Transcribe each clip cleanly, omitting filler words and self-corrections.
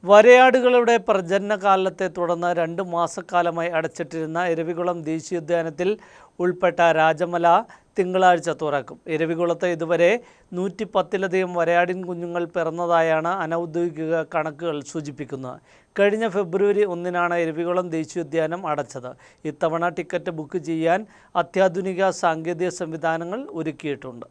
വരയാടുകളുടെ പ്രജനനകാലത്തെ തുടർന്ന് 2 മാസക്കാലമായി അടച്ചിട്ടിരുന്ന ഇരവികുളം ദേശീയോദ്യാനത്തിൽ ഉൾപ്പെട്ട രാജമല തിങ്കളാഴ്ച തുറക്കും. ഇരവികുളത്ത് ഇതുവരെ 110ലധികം വരയാടിൻ കുഞ്ഞുങ്ങൾ പിറന്നതായാണ് അനൗദ്യോഗിക കണക്കുകൾ സൂചിപ്പിക്കുന്നത്. കഴിഞ്ഞ ഫെബ്രുവരി 1-നാണ് ഇരവികുളം ദേശീയോദ്യാനം അടച്ചത്. ഇത്തവണ ടിക്കറ്റ് ബുക്ക് ചെയ്യാൻ അത്യാധുനിക സാങ്കേതിക സംവിധാനങ്ങൾ ഒരുക്കിയിട്ടുണ്ട്.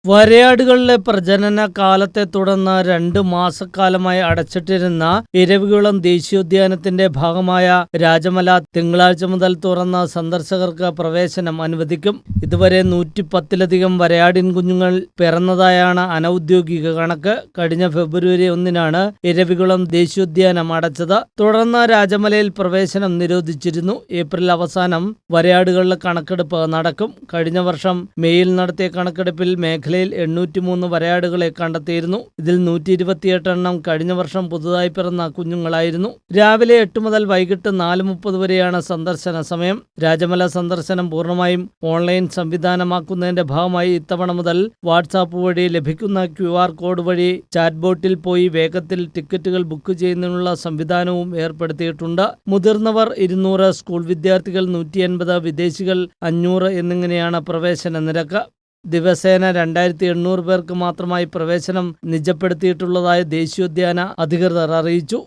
വരയാടുകളിലെ പ്രജനന കാലത്തെ തുടർന്ന് 2 മാസക്കാലമായി അടച്ചിട്ടിരുന്ന ഇരവികുളം ദേശീയോദ്യാനത്തിന്റെ ഭാഗമായ രാജമല തിങ്കളാഴ്ച മുതൽ തുറന്ന് സന്ദർശകർക്ക് പ്രവേശനം അനുവദിക്കും. ഇതുവരെ 110ലധികം വരയാടിൻ കുഞ്ഞുങ്ങൾ പിറന്നതായാണ് അനൗദ്യോഗിക കണക്ക്. കഴിഞ്ഞ ഫെബ്രുവരി 1-നാണ് ഇരവികുളം ദേശീയോദ്യാനം അടച്ചത്. തുടർന്ന് രാജമലയിൽ പ്രവേശനം നിരോധിച്ചിരുന്നു. ഏപ്രിൽ അവസാനം വരയാടുകളുടെ കണക്കെടുപ്പ് നടക്കും. കഴിഞ്ഞ വർഷം മെയ്യിൽ നടത്തിയ കണക്കെടുപ്പിൽ മേഖലയിൽ 803 വരയാടുകളെ കണ്ടെത്തിയിരുന്നു. ഇതിൽ 128 എണ്ണം കഴിഞ്ഞ വർഷം പുതുതായി പിറന്ന കുഞ്ഞുങ്ങളായിരുന്നു. രാവിലെ 8 മുതൽ വൈകിട്ട് 4:30 വരെയാണ് സന്ദർശന സമയം. രാജമല സന്ദർശനം പൂർണ്ണമായും ഓൺലൈൻ സംവിധാനമാക്കുന്നതിന്റെ ഭാഗമായി ഇത്തവണ മുതൽ വാട്സാപ്പ് വഴി ലഭിക്കുന്ന QR കോഡ് വഴി ചാറ്റ് ബോട്ടിൽ പോയി വേഗത്തിൽ ടിക്കറ്റുകൾ ബുക്ക് ചെയ്യുന്നതിനുള്ള സംവിധാനവും ഏർപ്പെടുത്തിയിട്ടുണ്ട്. മുതിർന്നവർ 200, സ്കൂൾ വിദ്യാർത്ഥികൾ 180, വിദേശികൾ 500 എന്നിങ്ങനെയാണ് പ്രവേശന നിരക്ക്. ദിവസേന 2800 പേർക്ക് മാത്രമായി പ്രവേശനം നിജപ്പെടുത്തിയിട്ടുള്ളതായി ദേശീയോദ്യാന അധികൃതർ അറിയിച്ചു.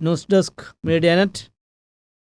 News desk, Medianet.